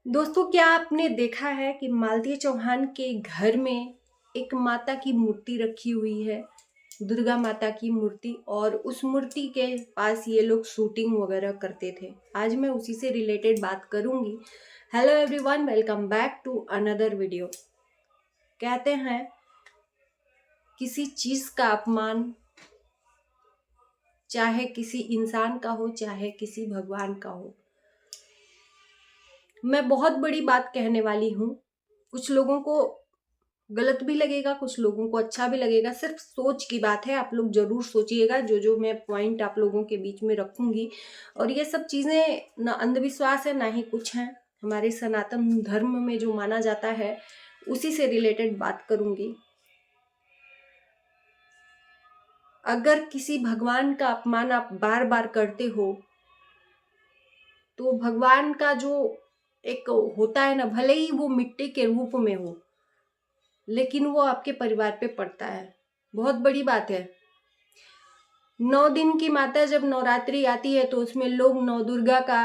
दोस्तों, क्या आपने देखा है कि मालती चौहान के घर में एक माता की मूर्ति रखी हुई है, दुर्गा माता की मूर्ति। और उस मूर्ति के पास ये लोग शूटिंग वगैरह करते थे। आज मैं उसी से रिलेटेड बात करूंगी। Hello everyone, welcome back to another video. कहते हैं किसी चीज का अपमान चाहे किसी इंसान का हो, चाहे किसी भगवान का हो। मैं बहुत बड़ी बात कहने वाली हूँ। कुछ लोगों को गलत भी लगेगा, कुछ लोगों को अच्छा भी लगेगा। सिर्फ सोच की बात है। आप लोग जरूर सोचिएगा जो जो मैं पॉइंट आप लोगों के बीच में रखूंगी। और ये सब चीजें ना अंधविश्वास है ना ही कुछ है। हमारे सनातन धर्म में जो माना जाता है उसी से रिलेटेड बात करूंगी। अगर किसी भगवान का अपमान आप बार बार करते हो तो भगवान का जो एक होता है ना, भले ही वो मिट्टी के रूप में हो, लेकिन वो आपके परिवार पे पड़ता है। बहुत बड़ी बात है। 9 दिन की माता जब नवरात्रि आती है तो उसमें लोग नौ दुर्गा का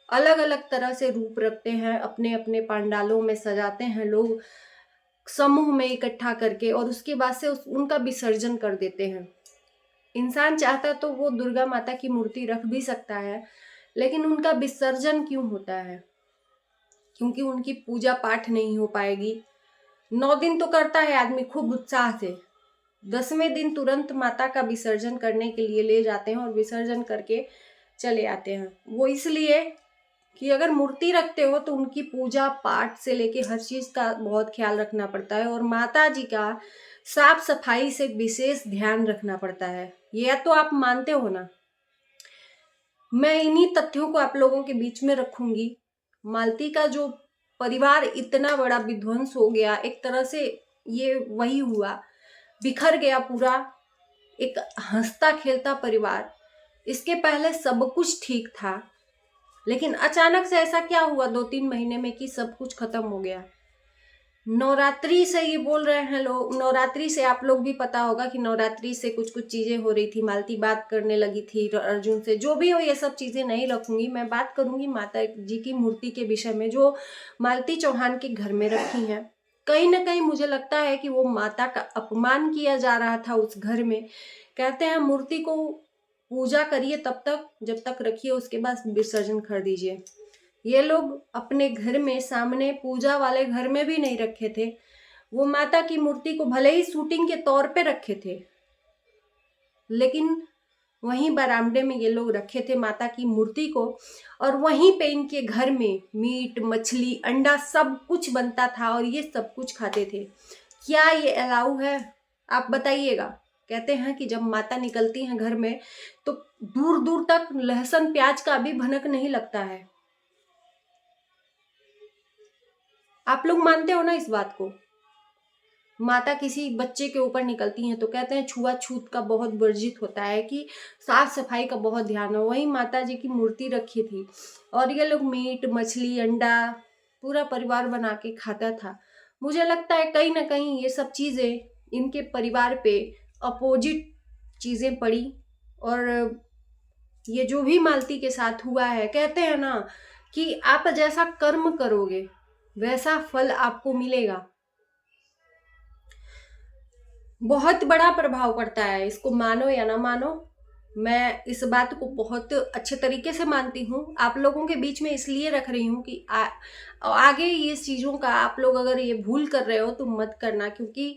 अलग अलग तरह से रूप रखते हैं, अपने अपने पंडालों में सजाते हैं लोग समूह में इकट्ठा करके, और उसके बाद से उनका विसर्जन कर देते हैं। इंसान चाहता तो वो दुर्गा माता की मूर्ति रख भी सकता है, लेकिन उनका विसर्जन क्यों होता है? क्योंकि उनकी पूजा पाठ नहीं हो पाएगी। 9 दिन तो करता है आदमी खूब उत्साह से, 10वें दिन तुरंत माता का विसर्जन करने के लिए ले जाते हैं और विसर्जन करके चले आते हैं। वो इसलिए कि अगर मूर्ति रखते हो तो उनकी पूजा पाठ से लेके हर चीज का बहुत ख्याल रखना पड़ता है, और माता जी का साफ सफाई से विशेष ध्यान रखना पड़ता है। यह तो आप मानते हो ना। मैं इन्हीं तथ्यों को आप लोगों के बीच में रखूंगी। मालती का जो परिवार इतना बड़ा विध्वंस हो गया, एक तरह से ये वही हुआ, बिखर गया पूरा एक हंसता खेलता परिवार। इसके पहले सब कुछ ठीक था, लेकिन अचानक से ऐसा क्या हुआ 2-3 महीने में कि सब कुछ खत्म हो गया। नवरात्रि से ये बोल रहे हैं लोग, नवरात्रि से आप लोग भी पता होगा कि नवरात्रि से कुछ कुछ चीजें हो रही थी। मालती बात करने लगी थी अर्जुन से, जो भी हो ये सब चीजें नहीं रखूंगी। मैं बात करूंगी माता जी की मूर्ति के विषय में जो मालती चौहान के घर में रखी है। कहीं ना कहीं मुझे लगता है कि वो माता का अपमान किया जा रहा था उस घर में। कहते हैं मूर्ति को पूजा करिए तब तक जब तक रखिए, उसके बाद विसर्जन कर दीजिए। ये लोग अपने घर में सामने पूजा वाले घर में भी नहीं रखे थे। वो माता की मूर्ति को भले ही शूटिंग के तौर पे रखे थे, लेकिन वहीं बरामदे में ये लोग रखे थे माता की मूर्ति को, और वहीं पे इनके घर में मीट मछली अंडा सब कुछ बनता था और ये सब कुछ खाते थे। क्या ये अलाउ है? आप बताइएगा। कहते हैं कि जब माता निकलती हैं घर में तो दूर दूर तक लहसुन प्याज का भी भनक नहीं लगता है। आप लोग मानते हो ना इस बात को? माता किसी बच्चे के ऊपर निकलती हैं तो कहते हैं छुआछूत का बहुत वर्जित होता है, कि साफ सफाई का बहुत ध्यान हो। वहीं माता जी की मूर्ति रखी थी और ये लोग मीट मछली अंडा पूरा परिवार बना के खाता था। मुझे लगता है कहीं ना कहीं ये सब चीजें इनके परिवार पे अपोजिट चीजें पड़ी। और ये जो भी मालती के साथ हुआ है, कहते हैं ना कि आप जैसा कर्म करोगे वैसा फल आपको मिलेगा। बहुत बड़ा प्रभाव पड़ता है, इसको मानो या ना मानो। मैं इस बात को बहुत अच्छे तरीके से मानती हूँ। आप लोगों के बीच में इसलिए रख रही हूँ कि आगे ये चीजों का आप लोग अगर ये भूल कर रहे हो तो मत करना, क्योंकि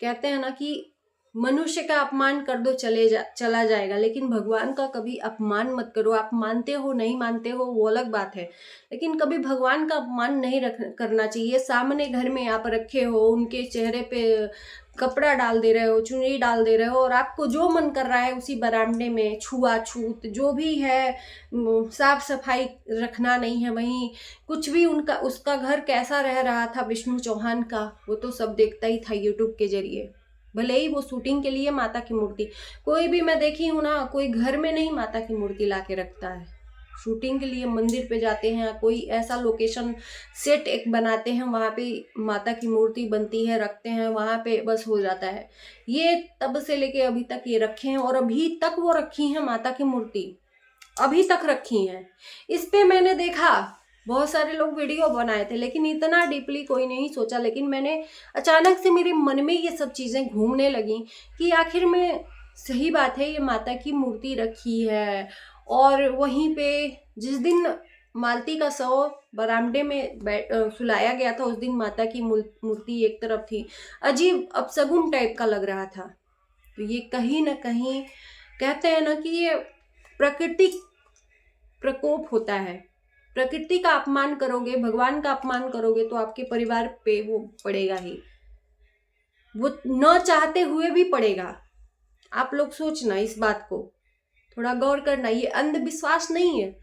कहते हैं ना कि मनुष्य का अपमान कर दो चला जाएगा, लेकिन भगवान का कभी अपमान मत करो। आप मानते हो नहीं मानते हो वो अलग बात है, लेकिन कभी भगवान का अपमान नहीं करना चाहिए। सामने घर में आप रखे हो, उनके चेहरे पे कपड़ा डाल दे रहे हो, चुनरी डाल दे रहे हो, और आपको जो मन कर रहा है उसी बरामदे में छुआछूत जो भी है, साफ सफाई रखना नहीं है। वहीं कुछ भी उनका उसका घर कैसा रह रहा था विष्णु चौहान का, वो तो सब देखता ही था यूट्यूब के जरिए। भले ही वो शूटिंग के लिए माता की मूर्ति, कोई भी मैं देखी हूं ना, कोई घर में नहीं माता की मूर्ति ला के रखता है। शूटिंग के लिए मंदिर पे जाते हैं, कोई ऐसा लोकेशन सेट एक बनाते हैं, वहां पे माता की मूर्ति बनती है, रखते हैं वहां पे, बस हो जाता है। ये तब से लेके अभी तक ये रखे हैं, और अभी तक वो रखी हैं माता की मूर्ति, अभी तक रखी हैं। इस पे मैंने देखा बहुत सारे लोग वीडियो बनाए थे, लेकिन इतना डीपली कोई नहीं सोचा। लेकिन मैंने अचानक से मेरे मन में ये सब चीज़ें घूमने लगी कि आखिर में सही बात है, ये माता की मूर्ति रखी है और वहीं पे जिस दिन मालती का शव बरामदे में सुलाया गया था, उस दिन माता की मूर्ति एक तरफ थी। अजीब अपशगुन टाइप का लग रहा था। तो ये कहीं ना कहीं कहते हैं ना कि ये प्राकृतिक प्रकोप होता है। प्रकृति का अपमान करोगे, भगवान का अपमान करोगे तो आपके परिवार पे वो पड़ेगा ही, वो न चाहते हुए भी पड़ेगा। आप लोग सोचना, इस बात को थोड़ा गौर करना। ये अंधविश्वास नहीं है,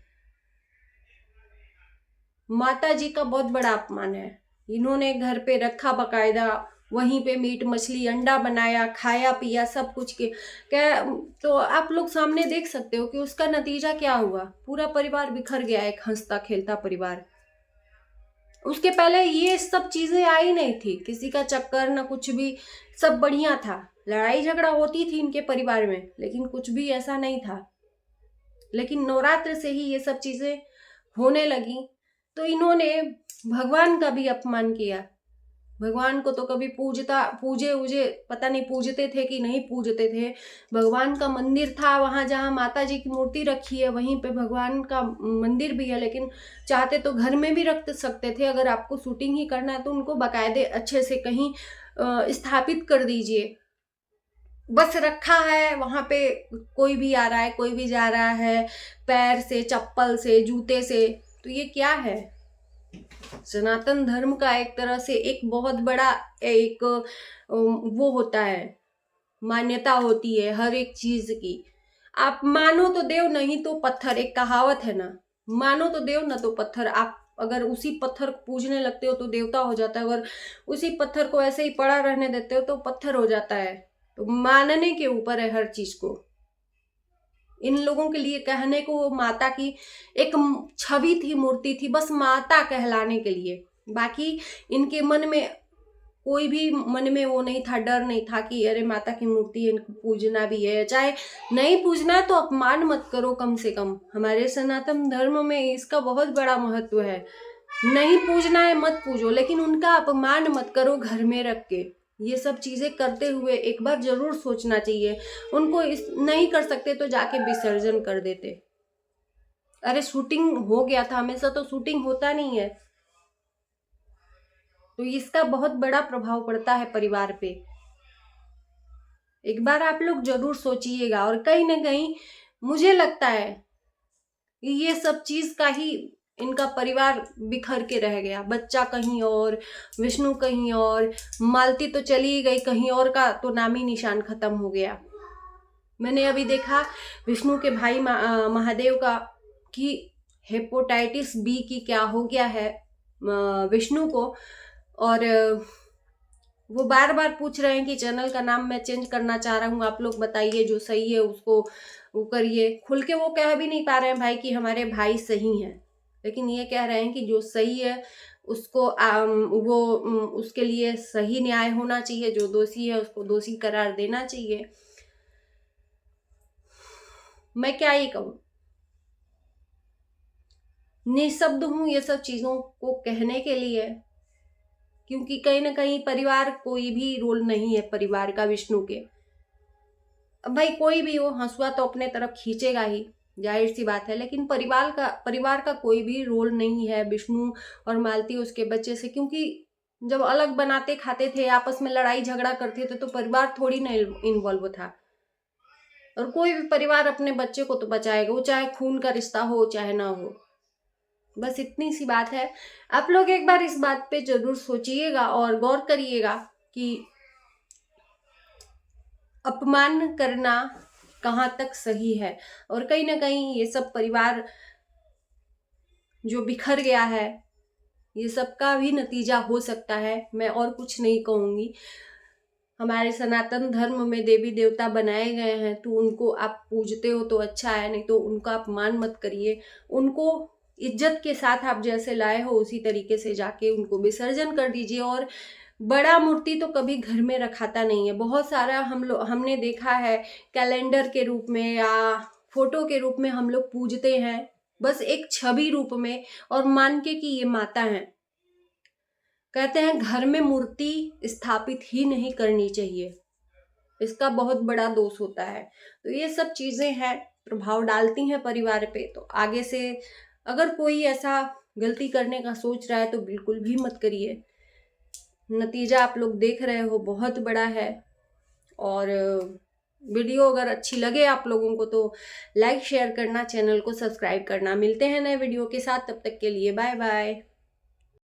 माता जी का बहुत बड़ा अपमान है। इन्होंने घर पे रखा, बकायदा वहीं पे मीट मछली अंडा बनाया, खाया पिया सब कुछ के क्या। तो आप लोग सामने देख सकते हो कि उसका नतीजा क्या हुआ। पूरा परिवार बिखर गया, एक हंसता खेलता परिवार। उसके पहले ये सब चीजें आई नहीं थी, किसी का चक्कर न कुछ भी, सब बढ़िया था। लड़ाई झगड़ा होती थी इनके परिवार में, लेकिन कुछ भी ऐसा नहीं था। लेकिन नवरात्र से ही ये सब चीजें होने लगी। तो इन्होंने भगवान का भी अपमान किया। भगवान को तो कभी पूजे पता नहीं पूजते थे कि नहीं पूजते थे। भगवान का मंदिर था वहाँ जहाँ माता जी की मूर्ति रखी है, वहीं पे भगवान का मंदिर भी है। लेकिन चाहते तो घर में भी रख सकते थे। अगर आपको शूटिंग ही करना है तो उनको बाकायदे अच्छे से कहीं स्थापित कर दीजिए। बस रखा है वहाँ पे, कोई भी आ रहा है, कोई भी जा रहा है, पैर से, चप्पल से, जूते से। तो ये क्या है? सनातन धर्म का एक तरह से एक बहुत बड़ा एक वो होता है, मान्यता होती है हर एक चीज की। आप मानो तो देव, नहीं तो पत्थर। एक कहावत है ना, मानो तो देव न तो पत्थर। आप अगर उसी पत्थर को पूजने लगते हो तो देवता हो जाता है, अगर उसी पत्थर को ऐसे ही पड़ा रहने देते हो तो पत्थर हो जाता है। तो मानने के ऊपर है हर चीज को। इन लोगों के लिए कहने को वो माता की एक छवि थी, मूर्ति थी, बस माता कहलाने के लिए। बाकी इनके मन में कोई भी मन में वो नहीं था, डर नहीं था कि अरे माता की मूर्ति है, इनको पूजना भी है। चाहे नहीं पूजना है तो अपमान मत करो, कम से कम हमारे सनातन धर्म में इसका बहुत बड़ा महत्व है। नहीं पूजना है मत पूजो, लेकिन उनका अपमान मत करो घर में रख के। ये सब चीजें करते हुए एक बार जरूर सोचना चाहिए। उनको नहीं कर सकते तो जाके विसर्जन कर देते। अरे शूटिंग हो गया था, हमेशा तो शूटिंग होता नहीं है। तो इसका बहुत बड़ा प्रभाव पड़ता है परिवार पे। एक बार आप लोग जरूर सोचिएगा। और कहीं ना कहीं मुझे लगता है कि ये सब चीज का ही इनका परिवार बिखर के रह गया। बच्चा कहीं और, विष्णु कहीं और, मालती तो चली गई कहीं और, का तो नामी निशान खत्म हो गया। मैंने अभी देखा विष्णु के भाई महादेव का कि हेपेटाइटिस बी की क्या हो गया है विष्णु को। और वो बार बार पूछ रहे हैं कि चैनल का नाम मैं चेंज करना चाह रहा हूँ, आप लोग बताइए, जो सही है उसको वो करिए। खुल के वो कह भी नहीं पा रहे हैं भाई कि हमारे भाई सही हैं, लेकिन ये कह रहे हैं कि जो सही है उसको उसके लिए सही न्याय होना चाहिए, जो दोषी है उसको दोषी करार देना चाहिए। मैं क्या ही कहूँ, निशब्द हूँ ये सब चीजों को कहने के लिए, क्योंकि कहीं ना कहीं परिवार कोई भी रोल नहीं है परिवार का विष्णु के। अब भाई कोई भी हो, हंसुआ तो अपने तरफ खींचेगा ही, जाहिर सी बात है। लेकिन परिवार का कोई भी रोल नहीं है विष्णु और मालती उसके बच्चे से। क्योंकि जब अलग बनाते खाते थे, आपस में लड़ाई झगड़ा करते थे, तो परिवार थोड़ी ना इन्वॉल्व था। और कोई भी परिवार अपने बच्चे को तो बचाएगा, वो चाहे खून का रिश्ता हो चाहे ना हो। बस इतनी सी बात है। आप लोग एक बार इस बात पे जरूर सोचिएगा और गौर करिएगा कि अपमान करना कहाँ तक सही है। और कहीं ना कहीं ये सब परिवार जो बिखर गया है, ये सब का भी नतीजा हो सकता है। मैं और कुछ नहीं कहूँगी। हमारे सनातन धर्म में देवी देवता बनाए गए हैं, तो उनको आप पूजते हो तो अच्छा है, नहीं तो उनका अपमान मत करिए। उनको इज्जत के साथ आप जैसे लाए हो उसी तरीके से जाके उनको विसर्जन कर दीजिए। और बड़ा मूर्ति तो कभी घर में रखाता नहीं है। बहुत सारा हमने देखा है कैलेंडर के रूप में या फोटो के रूप में हम लोग पूजते हैं, बस एक छवि रूप में, और मान के कि ये माता हैं। कहते हैं घर में मूर्ति स्थापित ही नहीं करनी चाहिए, इसका बहुत बड़ा दोष होता है। तो ये सब चीजें हैं, प्रभाव डालती हैं परिवार पे। तो आगे से अगर कोई ऐसा गलती करने का सोच रहा है तो बिल्कुल भी मत करिए। नतीजा आप लोग देख रहे हो, बहुत बड़ा है। और वीडियो अगर अच्छी लगे आप लोगों को तो लाइक शेयर करना, चैनल को सब्सक्राइब करना। मिलते हैं नए वीडियो के साथ, तब तक के लिए बाय बाय।